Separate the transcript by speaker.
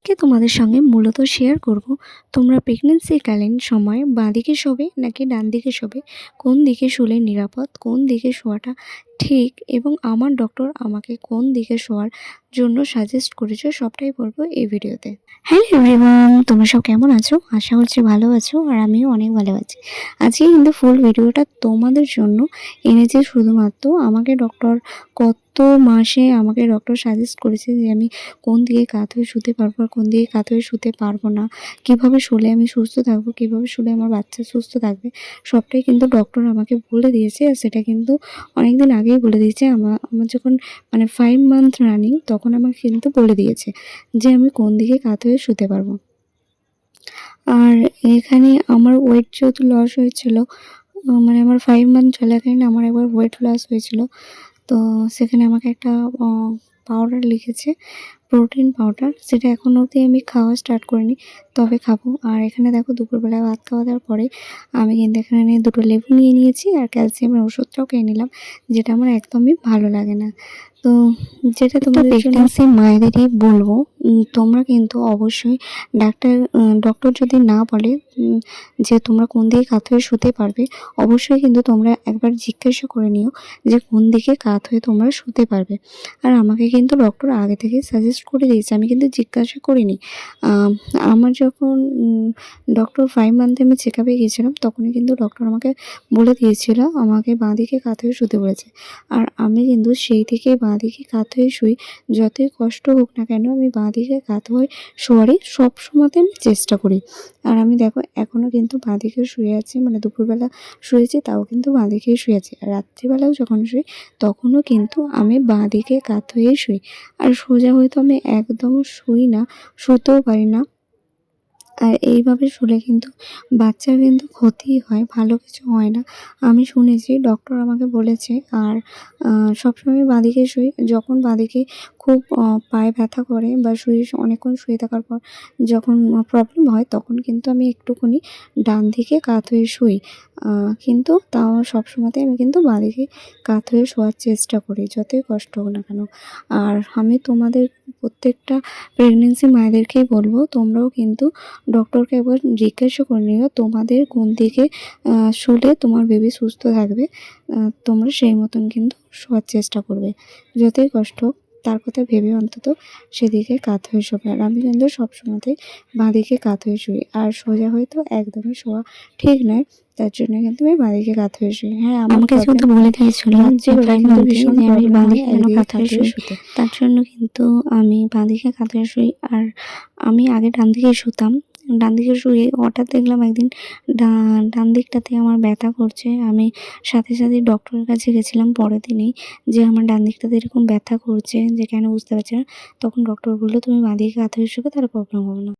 Speaker 1: আজকে তোমাদের সঙ্গে মূলত শেয়ার করব তোমরা প্রেগন্যান্সিকালীন সময় বাঁ দিকে শোবে নাকি ডান দিকে শোবে, কোন দিকে শুলে নিরাপদ, কোন দিকে শোয়াটা ঠিক এবং আমার ডক্টর আমাকে কোন দিকে শোয়ার জন্য সাজেস্ট করেছে সবটাই বলবো এই ভিডিওতে। হ্যালো এভরিওয়ান, তোমরা সব কেমন আছো? আশা করছি ভালো আছো আর আমিও অনেক ভালো আছি। আজকে কিন্তু ফুল ভিডিওটা তোমাদের জন্য এনেছে শুধুমাত্র আমাকে ডক্টর মাসে আমাকে ডক্টর সাজেস্ট করেছে যে আমি কোন দিকে কাত হয়ে শুতে পারবো আর কোন দিকে কাত হয়ে শুতে পারবো না, কীভাবে শুলে আমি সুস্থ থাকবো, কীভাবে শুলে আমার বাচ্চা সুস্থ থাকবে, সবটাই কিন্তু ডক্টর আমাকে বলে দিয়েছে। আর সেটা কিন্তু অনেক দিন আগেই বলে দিয়েছে। আমার যখন 5 মান্থ রানিং তখন আমাকে কিন্তু বলে দিয়েছে যে আমি কোন দিকে কাত হয়ে শুতে পারবো। আর এখানে আমার ওয়েট যেহেতু লস হয়েছিল, আমার 5 মান্থ চলাকালীন আমার একবার ওয়েট লস হয়েছিল। তো সেখানে আমাকে একটা পাউডার লিখেছে, প্রোটিন পাউডার, সেটা এখন অবধি আমি খাওয়া স্টার্ট করিনি, তবে খাবো। আর এখানে দেখো দুপুরবেলায় ভাত খাওয়া দাওয়ার পরে আমি কিন্তু এখানে 2টো লেবু নিয়ে নিয়েছি আর ক্যালসিয়ামের ওষুধটাও খেয়ে নিলাম, যেটা আমার একদমই ভালো লাগে না। তো যেটা তোমাদের প্রেগন্যান্সি মায়েদেরই বলবো, তোমরা কিন্তু অবশ্যই ডক্টর যদি না বলে যে তোমরা কোন দিকে কাত হয়ে শুতে পারবে, অবশ্যই কিন্তু তোমরা একবার জিজ্ঞাসা করে নিও যে কোন দিকে কাত হয়ে তোমরা শুতে পারবে। আর আমাকে কিন্তু ডক্টর আগে থেকেই সাজেস্ট করে দিয়েছে, আমি কিন্তু জিজ্ঞাসা করিনি। আমার যখন ডক্টর 5 মান্থে আমি চেক আপে গিয়েছিলাম তখনই কিন্তু ডক্টর আমাকে বলে দিয়েছিল আমাকে বাঁ দিকে কাত হয়ে শুতে বলেছে। আর আমি কিন্তু সেই থেকেই বাঁ দিকে কাত হয়ে শুই, যতই কষ্ট হোক না কেন আমি বাঁ দিকে কাত হয়ে শোয়ারই সবসময়তে আমি চেষ্টা করি। আর আমি দেখো এখনও কিন্তু বাঁ দিকে শুয়ে আছি, দুপুরবেলা শুয়েছি তাও কিন্তু বাঁ দিকেই শুয়ে আছি। আর রাত্রিবেলাও যখন শুই তখনও কিন্তু আমি বাঁ দিকে কাত হয়েই শুই। আর সোজা হয়ে তো আমি একদম শুই না, শুতেও পারি না। আর এইভাবে শুলে কিন্তু বাচ্চার কিন্তু ক্ষতিই হয়, ভালো কিছু হয় না, আমি শুনেছি, ডক্টর আমাকে বলেছে। আর সবসময় বাঁদিকে শুই, যখন বাঁদিকে খুব পায়ে ব্যথা করে বা অনেকক্ষণ শুয়ে থাকার পর যখন প্রবলেম হয় তখন কিন্তু আমি একটুখানি ডান দিকে কাত হয়ে শুই। কিন্তু তাও সবসময়তেই আমি কিন্তু বাঁদিকে কাত হয়ে শোয়ার চেষ্টা করি, যতই কষ্ট হোক না কেন। আর আমি তোমাদের প্রত্যেকটা প্রেগনেন্সি মায়েদেরকেই বলবো তোমরাও কিন্তু ডক্টরকে একবার জিজ্ঞাসা করে নিও তোমাদের কোন দিকে শুলে তোমার বেবি সুস্থ থাকবে। তোমরা সেই মতন কিন্তু শোয়ার চেষ্টা করবে, যতই কষ্ট হোক তার কথা ভেবে অন্তত সেদিকে কাত হয়ে শোবে। আর আমি কিন্তু সবসময়তেই বাঁ দিকে কাত হয়ে শুই, আর সোজা হয়ে তো একদমই শোয়া ঠিক নয়, তার জন্য কিন্তু আমি বাঁ দিকে কাত হয়ে শুই। হ্যাঁ, আমাকে যেহেতু বলে দিয়েছিল যে ভীষণ আমি বাঁ দিকে কেন কাত হয়ে শুই, তার জন্য কিন্তু আমি বাঁ দিকে কাত হয়ে শুই। আর আমি আগে ডান দিকে শুতাম, ডান দিকে শুয়ে হঠাৎ দেখলাম একদিন ডান দিকটাতে আমার ব্যথা করছে। আমি সাথে সাথে ডক্টরের কাছে গেছিলাম পরের দিনেই যে আমার ডান দিকটাতে এরকম ব্যথা করছে, যে কেন বুঝতে পারছি না। তখন ডক্টর বললো তুমি বাঁ দিকে কাত হয়ে শুবে, তাহলে প্রবলেম হবে না।